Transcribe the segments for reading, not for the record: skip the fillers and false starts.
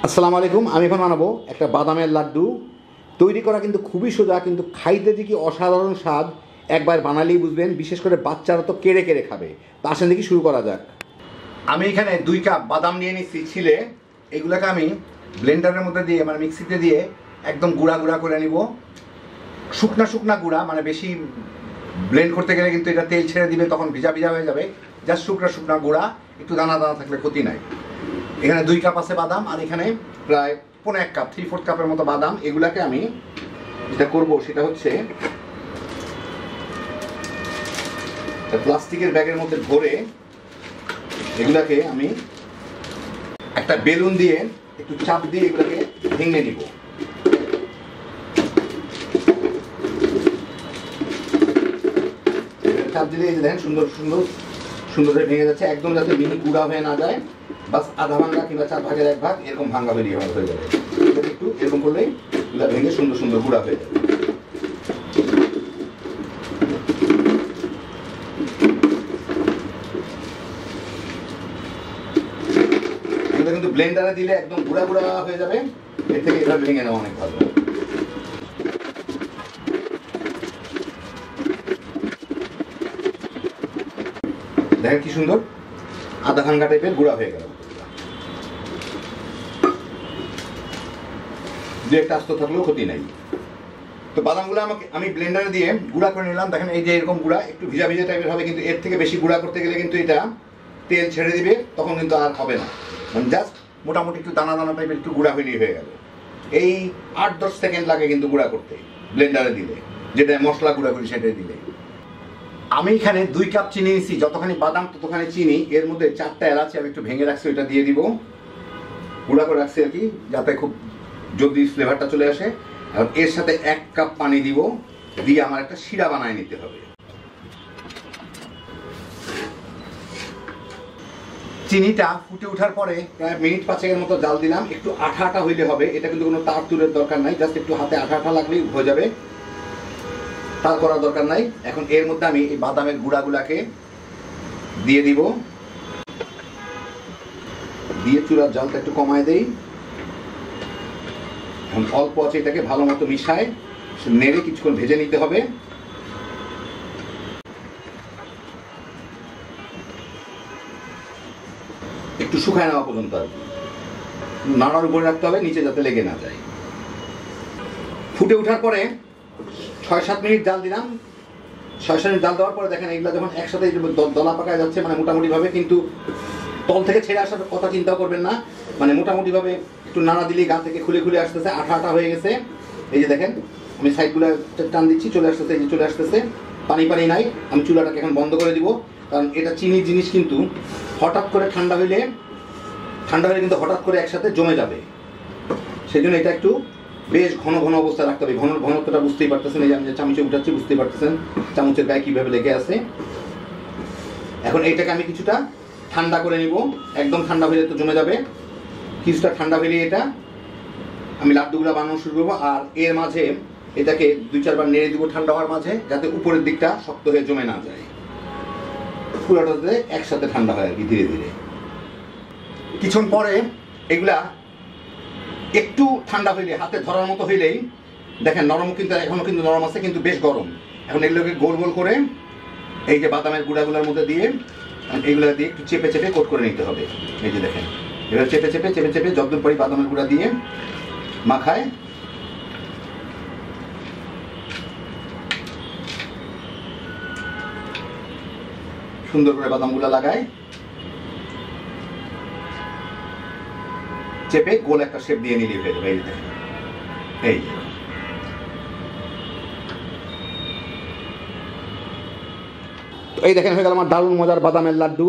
আসসালামু আলাইকুম। আমি এখন বানাবো একটা বাদামের লাড্ডু। তৈরি করা কিন্তু খুবই সোজা, কিন্তু খাইতে যে কি অসাধারণ স্বাদ, একবার বানালেই বুঝবেন। বিশেষ করে বাচ্চারা তো কেড়ে কেড়ে খাবে। তা আসেন দেখি শুরু করা যাক। আমি এখানে 2 কাপ বাদাম নিয়ে নিচ্ছি ছিলে। এগুলোকে আমি ব্লেন্ডারের মধ্যে দিয়ে মানে মিক্সিতে দিয়ে একদম গুঁড়া গুঁড়া করে নিব। শুকনা শুকনা গুঁড়া, মানে বেশি ব্লেন্ড করতে গেলে কিন্তু এটা তেল ছেড়ে দিবে, তখন ভিজা ভিজা হয়ে যাবে। জাস্ট শুকনা শুকনা গুঁড়া, একটু দানা দানা থাকলে ক্ষতি নাই। এখানে 2 কাপ আছে বাদাম, আর এখানে প্রায় 1.5 কাপ 3/4 কাপের মতো বাদাম। এগুলাকে আমি যেটা করব সেটা হচ্ছে প্লাস্টিকের ব্যাগের মধ্যে ভরে এগুলাকে আমি একটা বেলুন দিয়ে একটু চাপ দিয়ে এগুলাকে ভেঙে নিব। চাপ দিলে দেখেন সুন্দর সুন্দর সুন্দর করে ভেঙে যাচ্ছে, একদম যাতে মিহি গুঁড়া হয়ে না যায়। বাস আধা ভাঙা কিংবা 4 ভাগের 1 ভাগ এরকম ভাঙা হয়ে যাবে। একটু এরকম করলেই এগুলা ভেঙে সুন্দর সুন্দর গুঁড়া হয়ে যাবে। এগুলো কিন্তু ব্লেন্ডারে দিলে একদম গুঁড়া গুঁড়া হয়ে যাবে। এর থেকে এভাবে ভেঙে নেওয়া অনেক ভালো। দেখেন কি সুন্দর আধা ভাঙা টাইপের গুঁড়া হয়ে গেল। দু একটা আস্ত থাকলেও ক্ষতি নাই। তো বাদামগুলো আমি ব্লেন্ডারে দিয়ে গুঁড়া করে নিলাম। দেখেন এই যে এরকম গুঁড়া, একটু ভিজা ভিজা টাইপের হবে, কিন্তু এর থেকে বেশি গুঁড়া করতে গেলে কিন্তু এটা তেল ছেড়ে দিবে, তখন কিন্তু আর হবে না। মানে জাস্ট মোটামুটি একটু দানা দানা টাইপের একটু গুঁড়া হয়ে গেল। এই 8-10 সেকেন্ড লাগে কিন্তু গুঁড়া করতে ব্লেন্ডারে দিলে, যেটা মশলা গুঁড়া করি সেটাই দিলে। আমি এখানে 2 কাপ চিনি নিচ্ছি, যতখানি বাদাম ততখানি চিনি। এর মধ্যে 4টা এলাচি আমি একটু ভেঙে রাখছি, ওইটা দিয়ে দিব। গুঁড়া করে রাখছি আর কি, যাতে খুব জলদি ফ্লেভারটা চলে আসে। আর এর সাথে 1 কাপ পানি দিব, দিয়ে আমার একটা শিরা বানায় নিতে হবে। চিনিটা ফুটে ওঠার পরে প্রায় মিনিট 5 মতো জাল দিলাম। একটু আঠা আঠা হইলে হবে, এটা কিন্তু কোনো তার তুলের দরকার নাই, জাস্ট একটু হাতে আঠা আঠা লাগলেই হয়ে যাবে, তার করার দরকার নাই। এখন এর মধ্যে আমি এই বাদামের গুঁড়াগুলাকে দিয়ে দিব, দিয়ে চুলার জালটা একটু কমায় দেই। এখন অল্প আছে, এটাকে ভালো মতো মিশায় নেড়ে কিছুক্ষণ ভেজে নিতে হবে। একটু শুকায় নেওয়া পর্যন্ত আর নাড়ার উপরে রাখতে হবে, নিচে যাতে লেগে না যায়। ফুটে ওঠার পরে 6-7 মিনিট জাল দিলাম। 6-7 মিনিট জাল দেওয়ার পরে দেখেন এগুলো যখন একসাথে দলা পাকায় যাচ্ছে, মানে মোটামুটি ভাবে, কিন্তু তল থেকে ছেড়ে আসার কথা চিন্তাও করবেন না। মানে মোটামুটি ভাবে একটু নাড়া দিলেই গা থেকে খুলে খুলে আসতেছে, আঠা আঠা হয়ে গেছে। এই যে দেখেন আমি সাইডগুলো টান দিচ্ছি, চলে আসতেছে, এই যে চলে আসতেছে। পানি পানি নাই। আমি চুলাটাকে এখন বন্ধ করে দিব, কারণ এটা চিনির জিনিস, কিন্তু হঠাৎ করে ঠান্ডা হলে কিন্তু হঠাৎ করে একসাথে জমে যাবে। সেই জন্য এটা একটু বেশ ঘন ঘন অবস্থা রাখতে হবে। ঘনত্বটা বুঝতেই পারতেছেন, এই যে আমি যে চামচে উঠাচ্ছি বুঝতেই পারতেছেন চামচের গায়ে কীভাবে লেগে আছে। এখন এইটাকে আমি কিছুটা ঠান্ডা করে নিব। একদম ঠান্ডা হয়ে তো জমে যাবে। কিছুটা ঠান্ডা হলে এটা আমি লাড্ডুগুলো বানানো শুরু করবো। আর এর মাঝে এটাকে 2-4 বার নেড়ে দিব ঠান্ডা হওয়ার মাঝে, যাতে উপরের দিকটা শক্ত হয়ে জমে না যায়। পুরোটাতে একসাথে ঠান্ডা হয় আর কি, ধীরে ধীরে। কিছুক্ষণ পরে এগুলা একটু ঠান্ডা হইলে, হাতে ধরার মতো হইলেই দেখেন নরম, কিন্তু এখনো কিন্তু নরম আছে, কিন্তু বেশ গরম। এখন এগুলোকে গোল গোল করে এই যে বাদামের গুঁড়াগুলোর মধ্যে দিয়ে এইগুলো দিয়ে একটু চেপে চেপে কোট করে নিতে হবে। এই যে দেখেন এবার চেপে চেপে চেপে চেপে যতদূর পরে বাদামের গুঁড়া দিয়ে মাখায়, সুন্দর করে বাদামগুলো লাগায়, চেপে গোল একটা শেপ দিয়ে নিলে হয়ে যাবে। এই দেখেন, এই দেখেন হয়ে গেল আমার দারুণ মজার বাদামের লাড্ডু।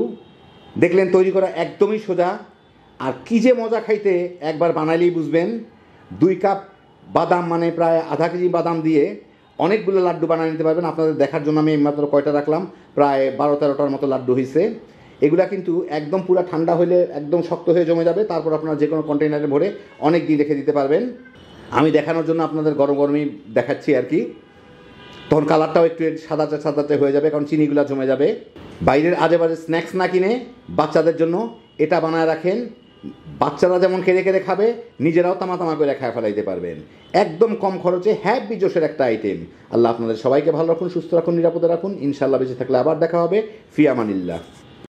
দেখলেন তৈরি করা একদমই সোজা, আর কি যে মজা খাইতে, একবার বানাইলেই বুঝবেন। 2 কাপ বাদাম মানে প্রায় আধা কেজি বাদাম দিয়ে অনেকগুলো লাড্ডু বানিয়ে নিতে পারবেন। আপনাদের দেখার জন্য আমি মাত্র কয়টা রাখলাম, প্রায় 12-13টার মতো লাড্ডু হয়েছে। এগুলা কিন্তু একদম পুরো ঠান্ডা হলে একদম শক্ত হয়ে জমে যাবে। তারপর আপনারা যে কোনো কন্টেনারে ভরে অনেক দিন রেখে দিতে পারবেন। আমি দেখানোর জন্য আপনাদের গরম গরমই দেখাচ্ছি আর কি। তখন কালারটাও একটু সাদাতে সাদাতে হয়ে যাবে, কারণ চিনিগুলো জমে যাবে। বাইরের আজে বাজে স্ন্যাক্স না কিনে বাচ্চাদের জন্য এটা বানায় রাখেন, বাচ্চারা যেমন কেড়ে কেড়ে খাবে, নিজেরাও তামা তামা করে খায় ফেলাইতে পারবেন। একদম কম খরচে হ্যাপি জোশের একটা আইটেম। আল্লাহ আপনাদের সবাইকে ভালো রাখুন, সুস্থ রাখুন, নিরাপদে রাখুন। ইনশাআল্লাহ বেঁচে থাকলে আবার দেখা হবে। ফি আমানিল্লাহ।